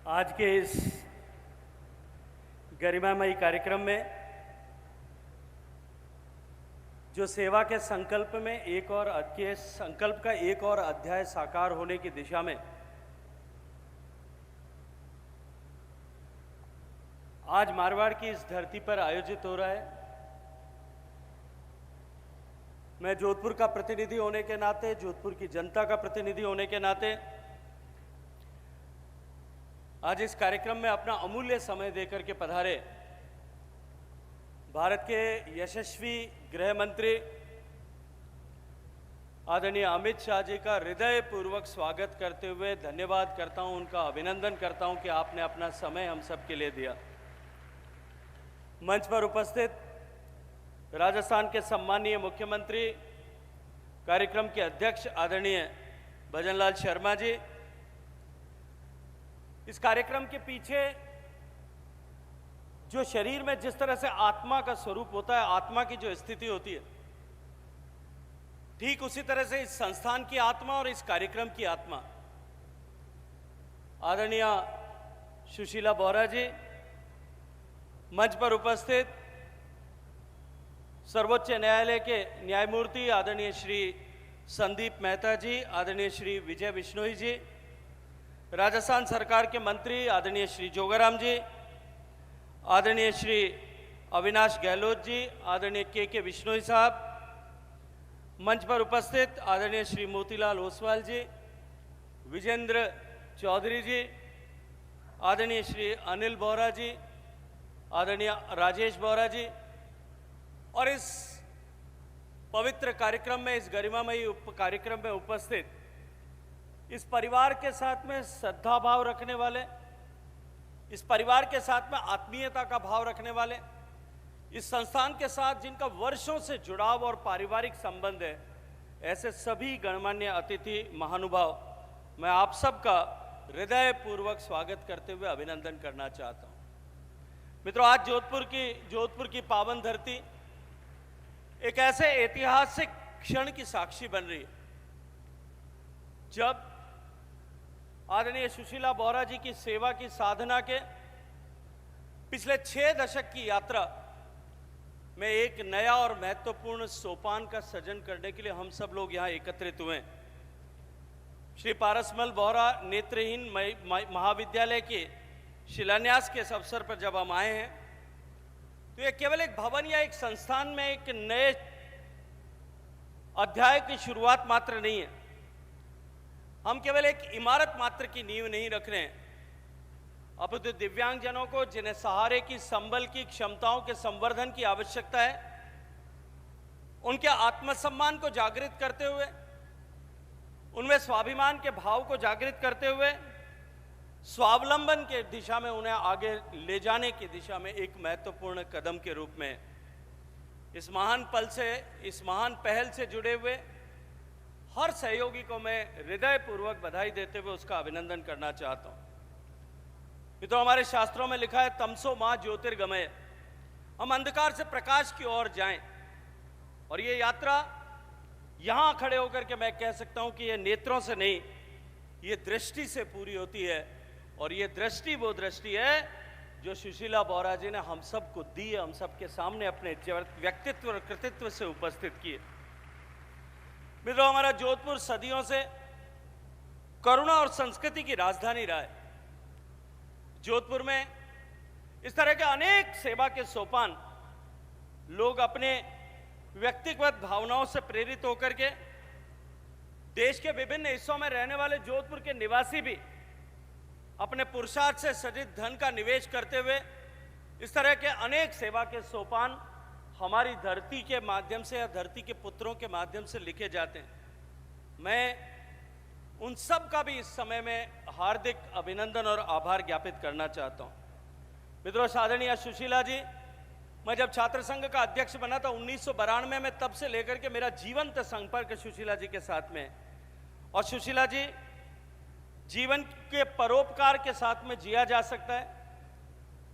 आज के इस गरिमामयी कार्यक्रम में जो सेवा के संकल्प में संकल्प का एक और अध्याय साकार होने की दिशा में आज मारवाड़ की इस धरती पर आयोजित हो रहा है। मैं जोधपुर का प्रतिनिधि होने के नाते, जोधपुर की जनता का प्रतिनिधि होने के नाते आज इस कार्यक्रम में अपना अमूल्य समय देकर के पधारे भारत के यशस्वी गृह मंत्री आदरणीय अमित शाह जी का हृदयपूर्वक स्वागत करते हुए धन्यवाद करता हूं, उनका अभिनंदन करता हूं कि आपने अपना समय हम सब के लिए दिया। मंच पर उपस्थित राजस्थान के सम्मानीय मुख्यमंत्री, कार्यक्रम के अध्यक्ष आदरणीय भजनलाल शर्मा जी, इस कार्यक्रम के पीछे जो शरीर में जिस तरह से आत्मा का स्वरूप होता है, आत्मा की जो स्थिति होती है, ठीक उसी तरह से इस संस्थान की आत्मा और इस कार्यक्रम की आत्मा आदरणीय सुशीला बोहरा जी, मंच पर उपस्थित सर्वोच्च न्यायालय के न्यायमूर्ति आदरणीय श्री संदीप मेहता जी, आदरणीय श्री विजय बिश्नोई जी, राजस्थान सरकार के मंत्री आदरणीय श्री जोगाराम जी, आदरणीय श्री अविनाश गहलोत जी, आदरणीय के बिश्नोई साहब, मंच पर उपस्थित आदरणीय श्री मोतीलाल ओसवाल जी, विजेंद्र चौधरी जी, आदरणीय श्री अनिल बोहरा जी, आदरणीय राजेश बोहरा जी, और इस पवित्र कार्यक्रम में, इस गरिमामयी कार्यक्रम में उपस्थित इस परिवार के साथ में श्रद्धा भाव रखने वाले, इस परिवार के साथ में आत्मीयता का भाव रखने वाले, इस संस्थान के साथ जिनका वर्षों से जुड़ाव और पारिवारिक संबंध है, ऐसे सभी गणमान्य अतिथि महानुभाव, मैं आप सबका हृदयपूर्वक स्वागत करते हुए अभिनंदन करना चाहता हूं। मित्रों, आज जोधपुर की पावन धरती एक ऐसे ऐतिहासिक क्षण की साक्षी बन रही है जब आदरणीय सुशीला बोहरा जी की सेवा की साधना के पिछले 6 दशक की यात्रा में एक नया और महत्वपूर्ण सोपान का सृजन करने के लिए हम सब लोग यहां एकत्रित हुए। श्री पारसमल बोहरा नेत्रहीन महाविद्यालय के शिलान्यास के इस अवसर पर जब हम आए हैं तो यह केवल एक भवन या एक संस्थान में एक नए अध्याय की शुरुआत मात्र नहीं है। हम केवल एक इमारत मात्र की नींव नहीं रख रहे हैं, अपितु दिव्यांगजनों को जिन्हें सहारे की, संबल की, क्षमताओं के संवर्धन की आवश्यकता है, उनके आत्मसम्मान को जागृत करते हुए, उनमें स्वाभिमान के भाव को जागृत करते हुए, स्वावलंबन के दिशा में उन्हें आगे ले जाने की दिशा में एक महत्वपूर्ण कदम के रूप में इस महान पहल से जुड़े हुए हर सहयोगी को मैं हृदयपूर्वक बधाई देते हुए उसका अभिनंदन करना चाहता हूं। मित्रों, हमारे शास्त्रों में लिखा है तमसो मां ज्योतिर्गमय, हम अंधकार से प्रकाश की ओर जाएं, और ये यात्रा यहां खड़े होकर के मैं कह सकता हूं कि ये नेत्रों से नहीं, ये दृष्टि से पूरी होती है, और ये दृष्टि वो दृष्टि है जो सुशीला बोहरा जी ने हम सबको दी है, हम सबके सामने अपने व्यक्तित्व और कृतित्व से उपस्थित किए। मित्रों, हमारा जोधपुर सदियों से करुणा और संस्कृति की राजधानी रहा है। जोधपुर में इस तरह के अनेक सेवा के सोपान लोग अपने व्यक्तिगत भावनाओं से प्रेरित होकर के, देश के विभिन्न हिस्सों में रहने वाले जोधपुर के निवासी भी अपने पुरुषार्थ से सजित धन का निवेश करते हुए इस तरह के अनेक सेवा के सोपान हमारी धरती के माध्यम से या धरती के पुत्रों के माध्यम से लिखे जाते हैं। मैं उन सब का भी इस समय में हार्दिक अभिनंदन और आभार ज्ञापित करना चाहता हूं। मित्रों, आदरणीय सुशीला जी, मैं जब छात्र संघ का अध्यक्ष बना था 1992 में, तब से लेकर के मेरा जीवंत संपर्क सुशीला जी के साथ में, और सुशीला जी, जीवन के परोपकार के साथ में जिया जा सकता है।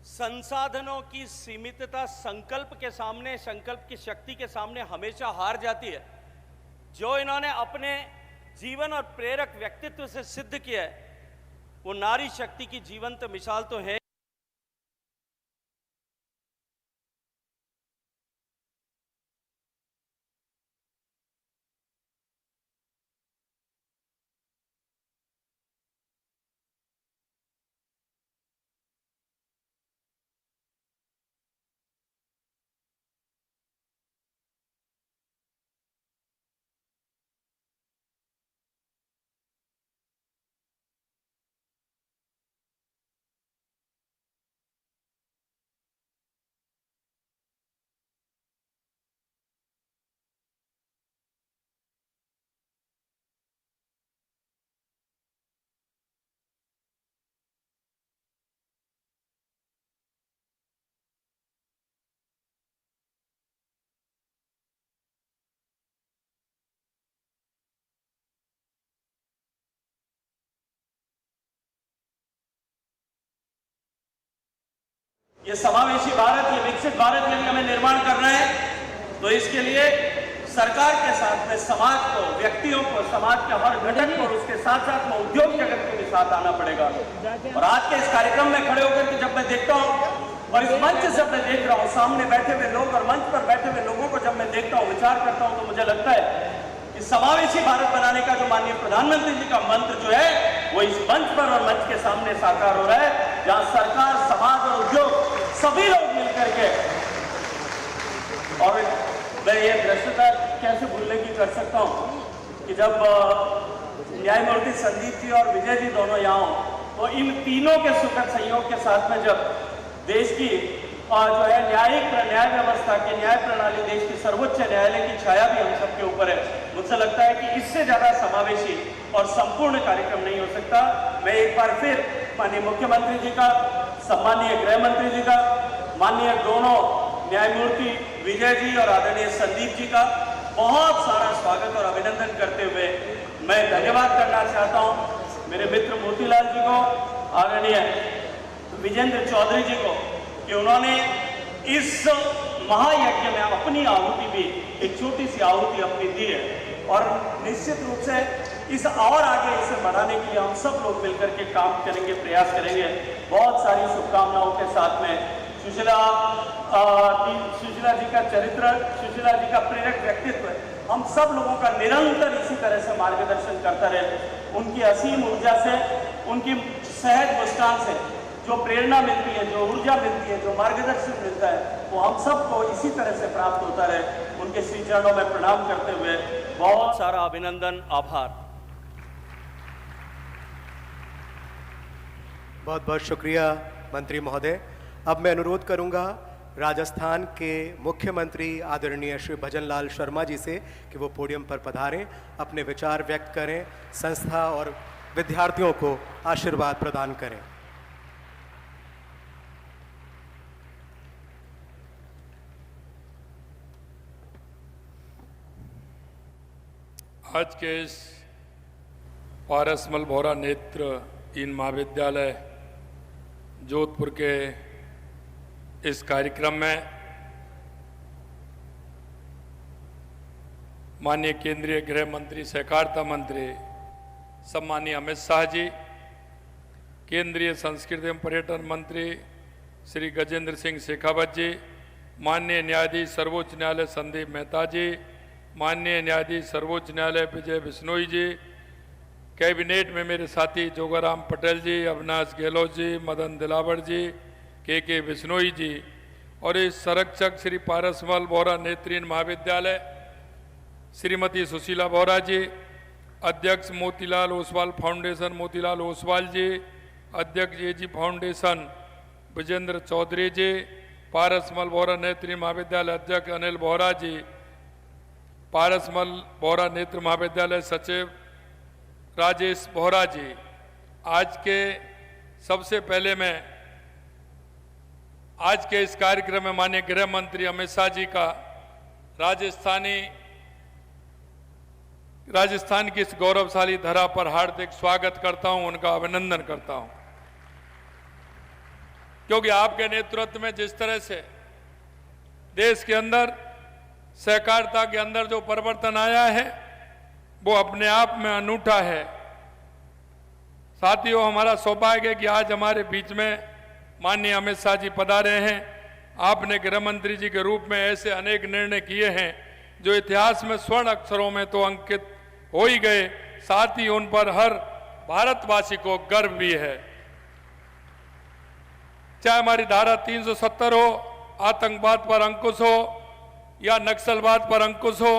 संसाधनों की सीमितता संकल्प के सामने, संकल्प की शक्ति के सामने हमेशा हार जाती है। जो इन्होंने अपने जीवन और प्रेरक व्यक्तित्व से सिद्ध किया है, वो नारी शक्ति की जीवंत मिसाल तो है। ये समावेशी भारत, ये विकसित भारत यदि हमें निर्माण करना है तो इसके लिए सरकार के साथ में समाज को, व्यक्तियों को, समाज के हर घटक को, उसके साथ साथ में उद्योग जगत को भी साथ आना पड़ेगा। और आज के इस कार्यक्रम में खड़े होकर के जब मैं देखता हूँ और इस मंच से जब मैं देख रहा हूँ, सामने बैठे हुए लोग और मंच पर बैठे हुए लोगों को जब मैं देखता हूँ, विचार करता हूँ, तो मुझे लगता है कि समावेशी भारत बनाने का जो माननीय प्रधानमंत्री जी का मंत्र जो है वो इस मंच पर और मंच के सामने साकार हो रहा है, जहां सरकार, समाज और उद्योग सभी लोग मिलकर के, और मैं ये दृश्यता कैसे भूलने की कर सकता हूं कि जब न्यायमूर्ति संदीप जी और विजय जी दोनों यहाँ हो, तो इन तीनों के सुखद सहयोग के साथ में जब देश की जो है न्याय व्यवस्था की, न्याय प्रणाली, देश की सर्वोच्च न्यायालय की छाया भी हम सबके ऊपर है, मुझे लगता है कि इससे ज्यादा समावेशी और संपूर्ण कार्यक्रम नहीं हो सकता। मैं एक बार फिर माननीय मुख्यमंत्री जी का, सम्मानीय गृह मंत्री जी का, माननीय दोनों न्यायमूर्ति विजय जी और आदरणीय संदीप जी का बहुत सारा स्वागत और अभिनंदन करते हुए मैं धन्यवाद करना चाहता हूं मेरे मित्र मोतीलाल जी को, आदरणीय विजेंद्र चौधरी जी को, कि उन्होंने इस महायज्ञ में अपनी आहुति भी, एक छोटी सी आहुति अपनी दी है, और निश्चित रूप से इस और आगे इसे बढ़ाने के लिए हम सब लोग मिलकर के काम करेंगे, प्रयास करेंगे। बहुत सारी शुभकामनाओं के साथ में सुशीला जी का चरित्र, सुशीला जी का प्रेरक व्यक्तित्व हम सब लोगों का निरंतर इसी तरह से मार्गदर्शन करता रहे। उनकी असीम ऊर्जा से, उनकी सहज मुस्कान से जो प्रेरणा मिलती है, जो ऊर्जा मिलती है, जो मार्गदर्शन मिलता है, वो हम सबको इसी तरह से प्राप्त होता रहे। उनके श्री चरणों में प्रणाम करते हुए बहुत सारा अभिनंदन, आभार। बहुत बहुत शुक्रिया मंत्री महोदय। अब मैं अनुरोध करूंगा राजस्थान के मुख्यमंत्री आदरणीय श्री भजनलाल शर्मा जी से कि वो पोडियम पर पधारें, अपने विचार व्यक्त करें, संस्था और विद्यार्थियों को आशीर्वाद प्रदान करें। आज के इस पारसमल बोहरा नेत्रहीन महाविद्यालय जोधपुर के इस कार्यक्रम में माननीय केंद्रीय गृह मंत्री, सहकारिता मंत्री सम्मानीय अमित शाह जी, केंद्रीय संस्कृति एवं पर्यटन मंत्री श्री गजेंद्र सिंह शेखावत जी, माननीय न्यायाधीश सर्वोच्च न्यायालय संदीप मेहता जी, माननीय न्यायाधीश सर्वोच्च न्यायालय विजय बिश्नोई जी, कैबिनेट में मेरे साथी जोगाराम पटेल जी, अविनाश गहलोत जी, मदन दिलावर जी, के बिश्नोई जी, और इस संरक्षक श्री पारसमल बोहरा नेत्रहीन महाविद्यालय श्रीमती सुशीला बोहरा जी, अध्यक्ष मोतीलाल ओसवाल फाउंडेशन मोतीलाल ओसवाल जी, अध्यक्ष एजी फाउंडेशन विजेंद्र चौधरी जी, पारसमल बोहरा नेत्रहीन महाविद्यालय अध्यक्ष अनिल बोहरा जी, पारसमल बोहरा नेत्र महाविद्यालय सचिव राजेश बोहरा जी। आज के सबसे पहले मैं आज के इस कार्यक्रम में माननीय गृह मंत्री अमित शाह जी का राजस्थान की इस गौरवशाली धरा पर हार्दिक स्वागत करता हूं, उनका अभिनंदन करता हूं, क्योंकि आपके नेतृत्व में जिस तरह से देश के अंदर सहकारिता के अंदर जो परिवर्तन आया है वो अपने आप में अनूठा है। साथियों, हमारा सौभाग्य है कि आज हमारे बीच में माननीय अमित शाह जी पधारे हैं। आपने गृह मंत्री जी के रूप में ऐसे अनेक निर्णय किए हैं जो इतिहास में स्वर्ण अक्षरों में तो अंकित हो ही गए, साथ ही उन पर हर भारतवासी को गर्व भी है। चाहे हमारी धारा 370 हो, आतंकवाद पर अंकुश हो या नक्सलवाद पर अंकुश हो,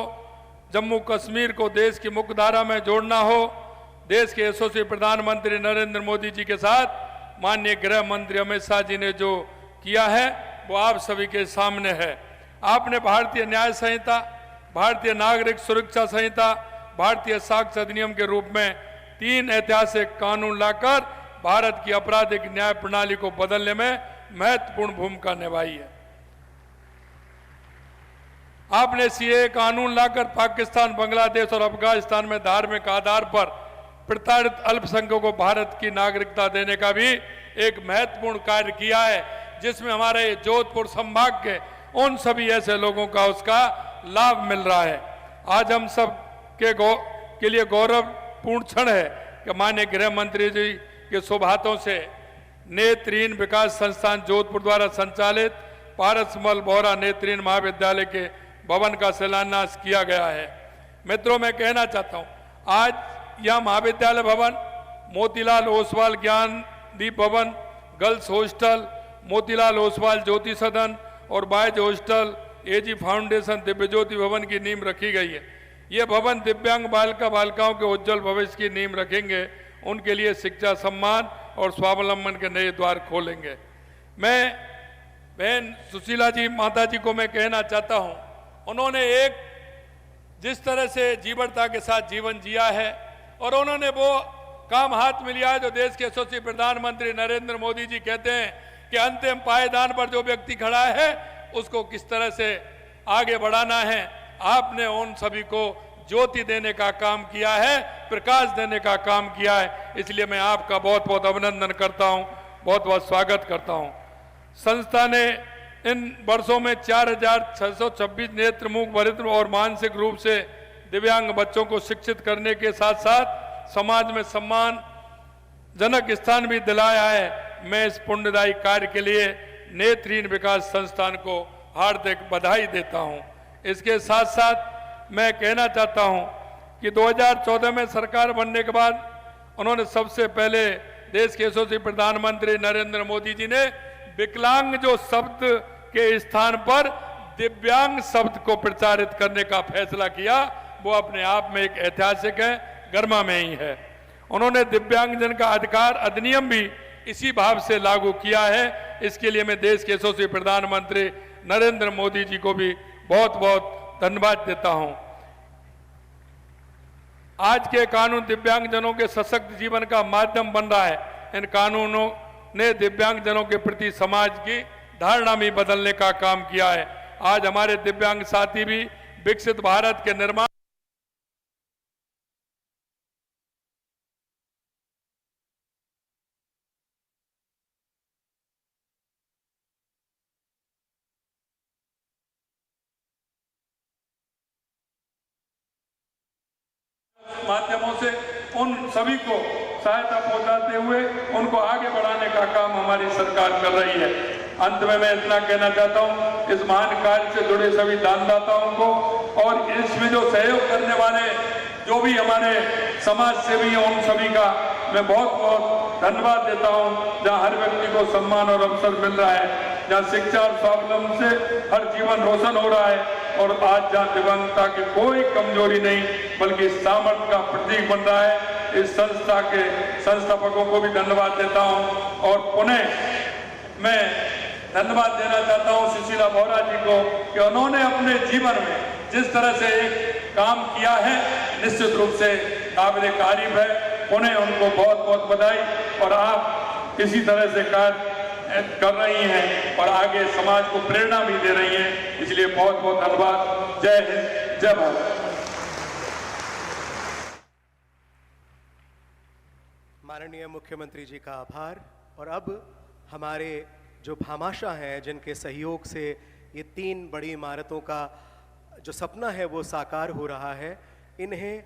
जम्मू कश्मीर को देश की मुख्य धारा में जोड़ना हो, देश के यशस्वी प्रधानमंत्री नरेंद्र मोदी जी के साथ माननीय गृह मंत्री अमित शाह जी ने जो किया है वो आप सभी के सामने है। आपने भारतीय न्याय संहिता, भारतीय नागरिक सुरक्षा संहिता, भारतीय साक्ष्य अधिनियम के रूप में 3 ऐतिहासिक कानून लाकर भारत की आपराधिक न्याय प्रणाली को बदलने में महत्वपूर्ण भूमिका निभाई है। आपने सीए कानून लाकर पाकिस्तान, बांग्लादेश और अफगानिस्तान में धार्मिक आधार पर प्रताड़ित अल्पसंख्यकों को भारत की नागरिकता देने का भी एक महत्वपूर्ण कार्य किया है, जिसमें हमारे जोधपुर संभाग के उन सभी ऐसे लोगों का उसका लाभ मिल रहा है। आज हम सब के लिए गौरवपूर्ण क्षण है कि माननीय गृह मंत्री जी के शुभ हाथों से नेत्रहीन विकास संस्थान जोधपुर द्वारा संचालित पारसमल बोहरा नेत्रहीन महाविद्यालय के भवन का शिलान्यास किया गया है। मित्रों, मैं कहना चाहता हूं, आज यह महाविद्यालय भवन मोतीलाल ओसवाल ज्ञानदीप भवन, गर्ल्स हॉस्टल, मोतीलाल ओसवाल ज्योति सदन और बॉयज हॉस्टल, एजी फाउंडेशन दिव्य ज्योति भवन की नींव रखी गई है। ये भवन दिव्यांग बालिकाओं के उज्जवल भविष्य की नींव रखेंगे, उनके लिए शिक्षा, सम्मान और स्वावलंबन के नए द्वार खोलेंगे। मैं बहन सुशीला जी माता जी को मैं कहना चाहता हूं, उन्होंने एक जिस तरह से जीवटता के साथ जीवन जिया है और उन्होंने वो काम हाथ में लिया है जो देश के यशस्वी प्रधानमंत्री नरेंद्र मोदी जी कहते हैं कि अंतिम पायदान पर जो व्यक्ति खड़ा है उसको किस तरह से आगे बढ़ाना है। आपने उन सभी को ज्योति देने का काम किया है, प्रकाश देने का काम किया है, इसलिए मैं आपका बहुत बहुत अभिनंदन करता हूं, बहुत बहुत स्वागत करता हूं। संस्था ने इन वर्षों में 4626 नेत्र, मूक, बधिर और मानसिक रूप से दिव्यांग बच्चों को शिक्षित करने के साथ साथ समाज में सम्मानजनक स्थान भी दिलाया है। मैं इस पुण्यदायी कार्य के लिए नेत्रहीन विकास संस्थान को हार्दिक बधाई देता हूं। इसके साथ साथ मैं कहना चाहता हूं कि 2014 में सरकार बनने के बाद उन्होंने सबसे पहले देश के यशस्वी प्रधानमंत्री नरेंद्र मोदी जी ने विकलांग जो शब्द के स्थान पर दिव्यांग शब्द को प्रचारित करने का फैसला किया, वो अपने आप में एक ऐतिहासिक है, गर्मा में ही है। उन्होंने दिव्यांगजन का अधिकार अधिनियम भी इसी भाव से लागू किया है। इसके लिए मैं देश के यशस्वी प्रधानमंत्री नरेंद्र मोदी जी को भी बहुत बहुत धन्यवाद देता हूं। आज के कानून दिव्यांगजनों के सशक्त जीवन का माध्यम बन रहा है। इन कानूनों ने दिव्यांगजनों के प्रति समाज की धारणा भी बदलने का काम किया है। आज हमारे दिव्यांग साथी भी विकसित भारत के निर्माण माध्यमों से उन सभी को सहायता पहुंचाते हुए उनको आगे बढ़ाने का काम हमारी सरकार कर रही है। अंत में मैं इतना कहना चाहता हूं, इस महान कार्य से जुड़े सभी दानदाताओं को और इसमें जो सहयोग करने वाले जो भी हमारे समाज सेवी हैं उन सभी का मैं बहुत बहुत धन्यवाद देता हूं। जहां हर व्यक्ति को सम्मान और अवसर मिल रहा है, जहां शिक्षा और स्वावलंबन से हर जीवन रोशन हो रहा है और आज जहां दिव्यांगता की कोई कमजोरी नहीं बल्कि सामर्थ्य का प्रतीक बन रहा है, इस संस्था के संस्थापकों को भी धन्यवाद देता हूं। और पुनः मैं धन्यवाद देना चाहता हूं सुशीला बोहरा जी को कि उन्होंने अपने जीवन में जिस तरह से एक काम किया है निश्चित रूप से काबिल तारीफ है। उन्हें उनको बहुत बहुत बधाई। और आप इसी तरह से कार्य कर रही हैं और आगे समाज को प्रेरणा भी दे रही हैं, इसलिए बहुत बहुत धन्यवाद। जय हिंद, जय भारत। माननीय मुख्यमंत्री जी का आभार। और अब हमारे जो भामाशाह हैं जिनके सहयोग से ये 3 बड़ी इमारतों का जो सपना है वो साकार हो रहा है, इन्हें